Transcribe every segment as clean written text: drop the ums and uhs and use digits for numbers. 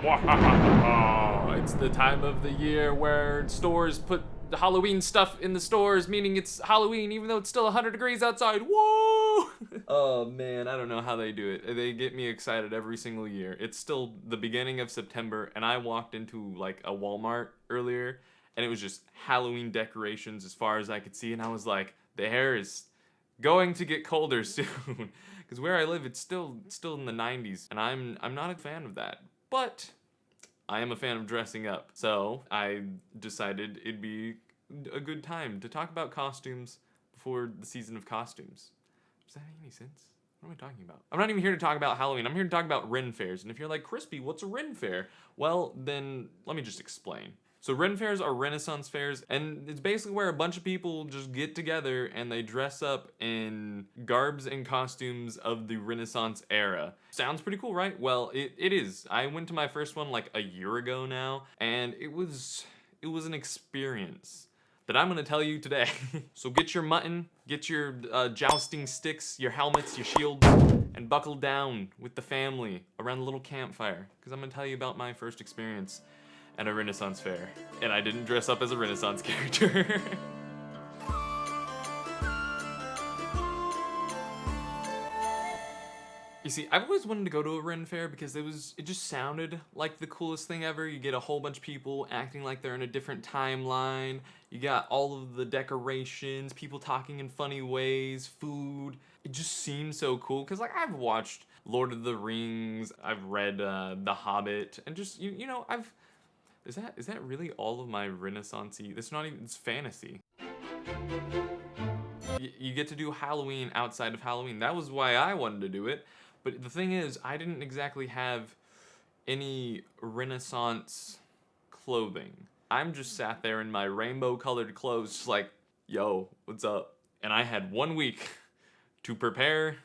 It's the time of the year where stores put the Halloween stuff in the stores, meaning it's Halloween even though it's still 100 degrees outside. Whoa! Oh man, I don't know how they do it. They get me excited every single year. It's still the beginning of September, and I walked into like a Walmart earlier, and it was just Halloween decorations as far as I could see, and I was like, the hair is going to get colder soon. Because where I live, it's still in the 90s, and I'm not a fan of that. But I am a fan of dressing up, so I decided it'd be a good time to talk about costumes before the season of costumes. Does that make any sense? What am I talking about? I'm not even here to talk about Halloween. I'm here to talk about Ren fairs. And if you're like, Crispy, what's a Ren fair? Well, then let me just explain. So Ren fairs are Renaissance fairs, and it's basically where a bunch of people just get together and they dress up in garbs and costumes of the Renaissance era. Sounds pretty cool, right? Well, it is. I went to my first one like a year ago now, and it was an experience that I'm gonna tell you today. So get your mutton, get your jousting sticks, your helmets, your shields, and buckle down with the family around the little campfire, because I'm gonna tell you about my first experience at a Renaissance fair. And I didn't dress up as a Renaissance character. You see, I've always wanted to go to a Ren fair because it just sounded like the coolest thing ever. You get a whole bunch of people acting like they're in a different timeline. You got all of the decorations, people talking in funny ways, food. It just seems so cool because like I've watched Lord of the Rings, I've read The Hobbit, and just you know is that really all of my Renaissance-y? It's not even, it's fantasy. You get to do Halloween outside of Halloween. That was why I wanted to do it. But the thing is, I didn't exactly have any Renaissance clothing. I'm just sat there in my rainbow colored clothes just like, yo, what's up? And I had 1 week to prepare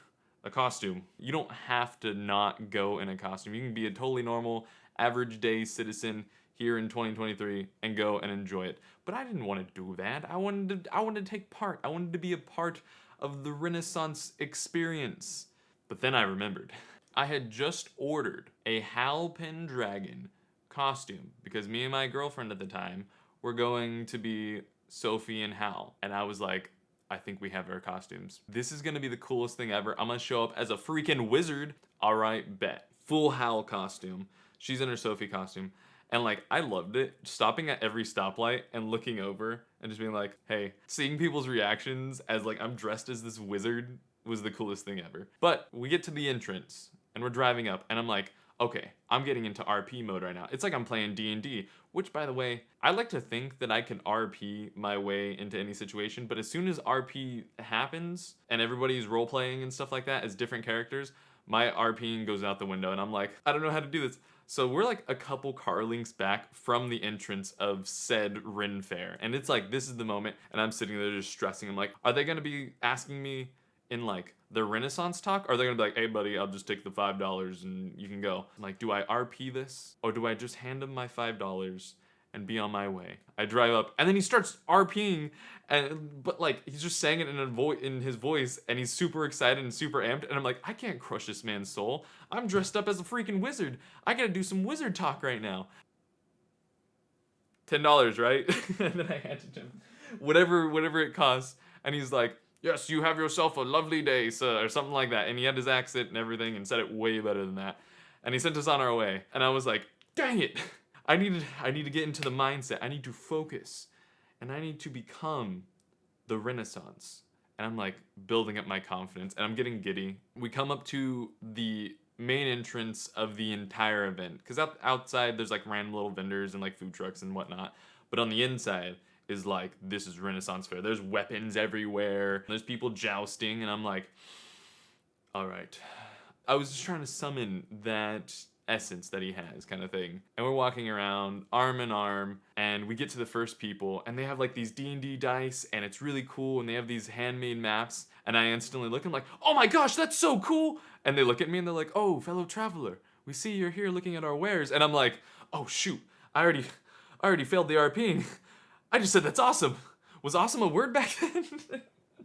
a costume. You don't have to not go in a costume. You can be a totally normal, average day citizen here in 2023 and go and enjoy it. But I didn't want to do that. I wanted to take part. I wanted to be a part of the Renaissance experience. But then I remembered. I had just ordered a Hal Pendragon costume because me and my girlfriend at the time were going to be Sophie and Hal. And I was like, I think we have our costumes. This is gonna be the coolest thing ever. I'm gonna show up as a freaking wizard. All right, bet. Full Hal costume. She's in her Sophie costume. And like, I loved it. Stopping at every stoplight and looking over and just being like, hey, seeing people's reactions as like I'm dressed as this wizard was the coolest thing ever. But we get to the entrance and we're driving up and I'm like, okay, I'm getting into RP mode right now. It's like I'm playing D&D, which by the way, I like to think that I can RP my way into any situation, but as soon as RP happens and everybody's role playing and stuff like that as different characters, my RPing goes out the window and I'm like, I don't know how to do this. So we're like a couple car links back from the entrance of said Ren Fair. And it's like, this is the moment. And I'm sitting there just stressing. I'm like, are they going to be asking me in like the Renaissance talk? Or are they going to be like, hey buddy, I'll just take the $5 and you can go. I'm like, do I RP this? Or do I just hand him my $5 and be on my way? I drive up and then he starts RPing, but like he's just saying it in his voice and he's super excited and super amped and I'm like, I can't crush this man's soul. I'm dressed up as a freaking wizard. I gotta do some wizard talk right now. $10, right? And then I handed him whatever it costs and he's like, yes, you have yourself a lovely day, sir, or something like that. And he had his accent and everything and said it way better than that. And he sent us on our way. And I was like, dang it. I need to get into the mindset. I need to focus. And I need to become the Renaissance. And I'm like building up my confidence and I'm getting giddy. We come up to the main entrance of the entire event. Because outside there's like random little vendors and like food trucks and whatnot. But on the inside is like, this is Renaissance Fair. There's weapons everywhere. There's people jousting and I'm like, all right. I was just trying to summon that essence that he has kind of thing. And we're walking around arm in arm and we get to the first people and they have like these D&D dice and it's really cool and they have these handmade maps and I instantly look and I'm like, oh my gosh, that's so cool. And they look at me and they're like, oh, fellow traveler, we see you're here looking at our wares. And I'm like, oh shoot, I already failed the RPing. I just said that's awesome. Was awesome a word back then?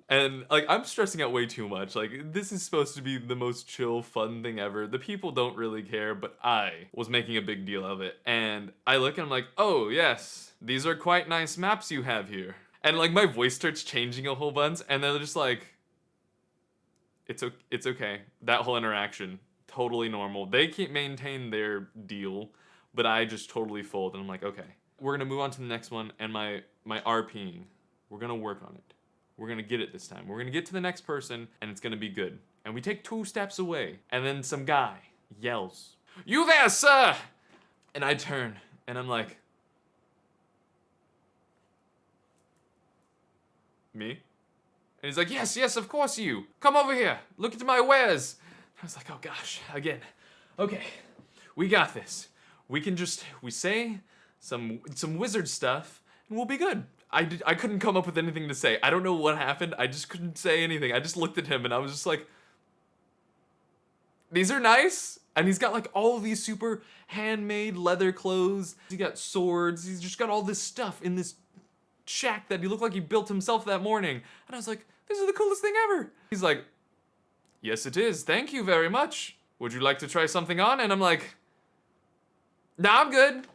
And like, I'm stressing out way too much. Like, this is supposed to be the most chill, fun thing ever. The people don't really care, but I was making a big deal of it. And I look and I'm like, oh yes, these are quite nice maps you have here. And like, my voice starts changing a whole bunch, and they're just like, it's okay. That whole interaction, totally normal. They can't maintain their deal, but I just totally fold, and I'm like, okay. We're gonna move on to the next one, and my RPing, we're gonna work on it. We're gonna get it this time. We're gonna get to the next person, and it's gonna be good. And we take 2 steps away, and then some guy yells, "You there, sir!" And I turn, and I'm like, me? And he's like, yes, yes, of course you. Come over here. Look at my wares. I was like, oh gosh, again. Okay, we got this. We can just, we say some wizard stuff, and we'll be good. I couldn't come up with anything to say. I don't know what happened. I just couldn't say anything. I just looked at him, and I was just like, these are nice. And he's got like all of these super handmade leather clothes. He got swords. He's just got all this stuff in this shack that he looked like he built himself that morning. And I was like, this is the coolest thing ever. He's like, yes it is, thank you very much. Would you like to try something on? And I'm like, nah, I'm good.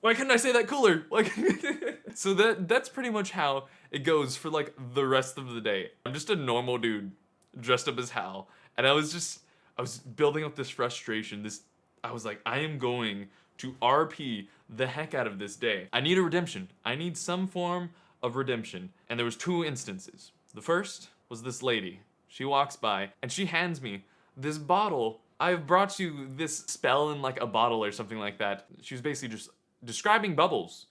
Why couldn't I say that cooler? Like, so that's pretty much how it goes for like the rest of the day. I'm just a normal dude dressed up as Hal. And I was building up this frustration. I was like, I am going to RP the heck out of this day. I need a redemption. I need some form of redemption. And there was 2 instances. The first was this lady. She walks by and she hands me this bottle. I've brought you this spell in like a bottle or something like that. She was basically just describing bubbles,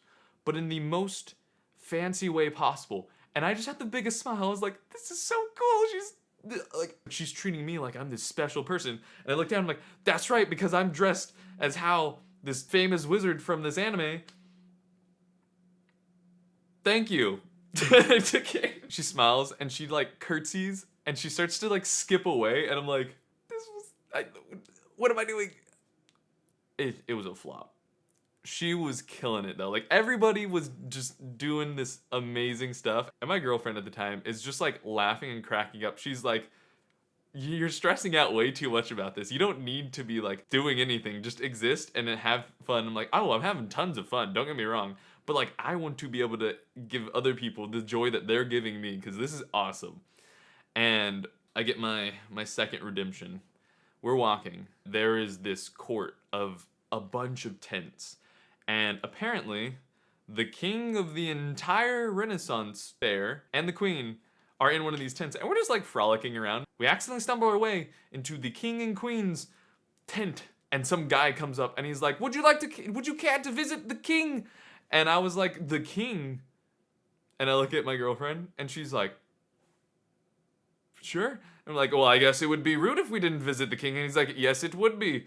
but in the most fancy way possible. And I just had the biggest smile. I was like, this is so cool. She's treating me like I'm this special person. And I look down, I'm like, that's right, because I'm dressed as Hal, this famous wizard from this anime. Thank you. She smiles and she like curtsies and she starts to like skip away, and I'm like, what am I doing? It was a flop. She was killing it though. Like, everybody was just doing this amazing stuff. And my girlfriend at the time is just like laughing and cracking up. She's like, you're stressing out way too much about this. You don't need to be like doing anything. Just exist and then have fun. I'm like, oh, I'm having tons of fun. Don't get me wrong. But like, I want to be able to give other people the joy that they're giving me, because this is awesome. And I get my second redemption. We're walking. There is this court of a bunch of tents. And apparently, the king of the entire Renaissance fair and the queen are in one of these tents. And we're just like frolicking around. We accidentally stumble our way into the king and queen's tent. And some guy comes up and he's like, would you care to visit the king? And I was like, the king? And I look at my girlfriend and she's like, sure. And I'm like, well, I guess it would be rude if we didn't visit the king. And he's like, yes, it would be.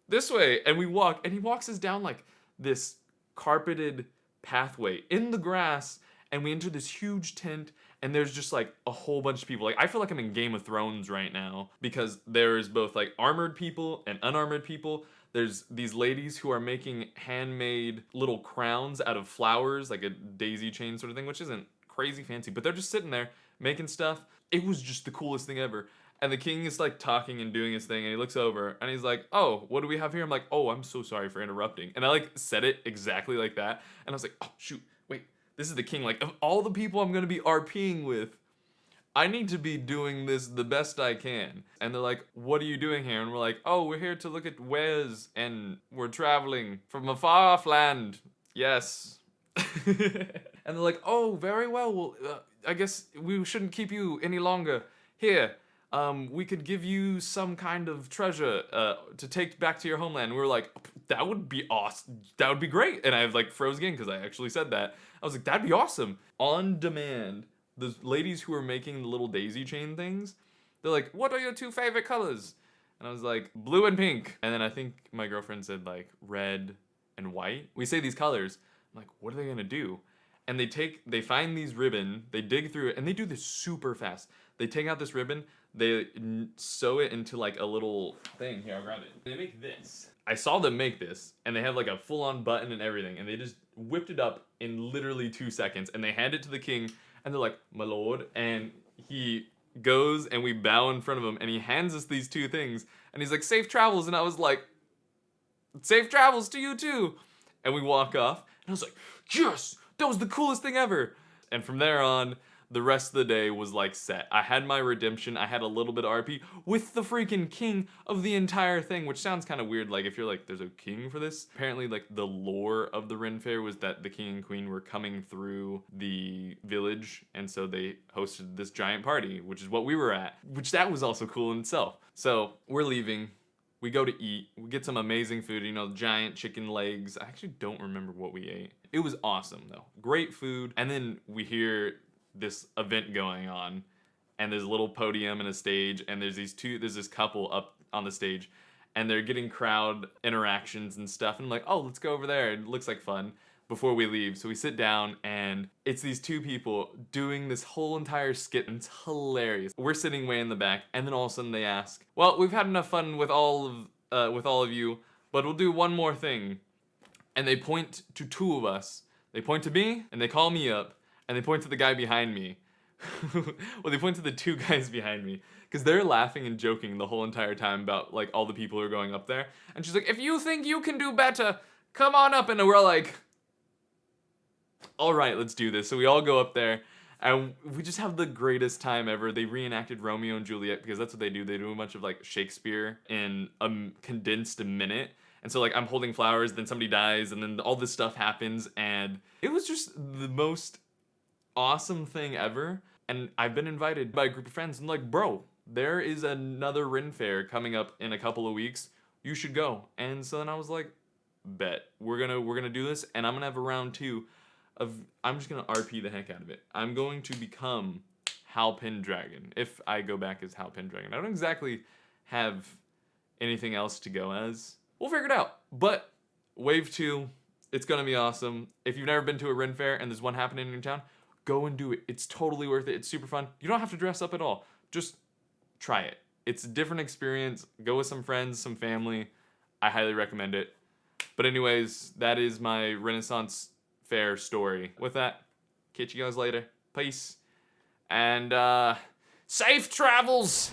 This way. And we walk, and he walks us down like this carpeted pathway in the grass, and we enter this huge tent, and there's just like a whole bunch of people. Like, I feel like I'm in Game of Thrones right now, because there's both like armored people and unarmored people. There's these ladies who are making handmade little crowns out of flowers, like a daisy chain sort of thing, which isn't crazy fancy, but they're just sitting there making stuff. It was just the coolest thing ever. And the king is like talking and doing his thing, and he looks over and he's like, oh, what do we have here? I'm like, oh, I'm so sorry for interrupting. And I like said it exactly like that. And I was like, oh shoot, wait, this is the king. Like, of all the people I'm gonna be RPing with, I need to be doing this the best I can. And they're like, what are you doing here? And we're like, oh, we're here to look at wares, and we're traveling from a far off land. Yes. And they're like, oh, very well. Well, I guess we shouldn't keep you any longer. Here. We could give you some kind of treasure to take back to your homeland. And we were like, that would be awesome. That would be great. And I like froze again because I actually said that. I was like, that'd be awesome. On demand, the ladies who were making the little daisy chain things, they're like, what are your 2 favorite colors? And I was like, blue and pink. And then I think my girlfriend said like red and white. We say these colors. I'm like, what are they gonna do? And they find these ribbon, they dig through it, and they do this super fast. They take out this ribbon, they sew it into like a little thing. Here, I'll grab it. They make this. I saw them make this, and they have like a full-on button and everything, and they just whipped it up in literally 2 seconds, and they hand it to the king, And they're like, my lord. And he goes and we bow in front of him and he hands us these two things. And he's like, safe travels. And I was like, safe travels to you too. And we walk off. And I was like, yes, that was the coolest thing ever. And from there on, the rest of the day was like set. I had my redemption. I had a little bit of RP with the freaking king of the entire thing, which sounds kind of weird. Like if you're like, there's a king for this. Apparently like the lore of the Ren Fair was that the king and queen were coming through the village. And so they hosted this giant party, which is what we were at, which that was also cool in itself. So we're leaving. We go to eat. We get some amazing food, you know, giant chicken legs. I actually don't remember what we ate. It was awesome though. Great food. And then we hear this event going on and there's a little podium and a stage and there's this couple up on the stage and they're getting crowd interactions and stuff and I'm like, oh, let's go over there. It looks like fun before we leave. So we sit down and it's these two people doing this whole entire skit and it's hilarious. We're sitting way in the back and then all of a sudden they ask, well, we've had enough fun with all of you, but we'll do one more thing. And they point to two of us. They point to me and they call me up. And they point to the guy behind me. Well, they point to the two guys behind me. Because they're laughing and joking the whole entire time about like all the people who are going up there. And she's like, if you think you can do better, come on up. And we're like, all right, let's do this. So we all go up there. And we just have the greatest time ever. They reenacted Romeo and Juliet because that's what they do. They do a bunch of like Shakespeare in a condensed minute. And so like I'm holding flowers, then somebody dies, and then all this stuff happens. And it was just the most awesome thing ever. And I've been invited by a group of friends and like, bro, there is another Ren Fair coming up in a couple of weeks. You should go. And so then I was like, bet. We're gonna do this and I'm gonna have a round two of I'm just gonna RP the heck out of it. I'm going to become Hal Pendragon if I go back as Hal Pendragon. I don't exactly have anything else to go as. We'll figure it out. But wave 2, it's gonna be awesome. If you've never been to a Ren Fair and there's one happening in your town, go and do it. It's totally worth it. It's super fun. You don't have to dress up at all. Just try it. It's a different experience. Go with some friends, some family. I highly recommend it. But anyways, that is my Renaissance Fair story. With that, catch you guys later. Peace. And safe travels!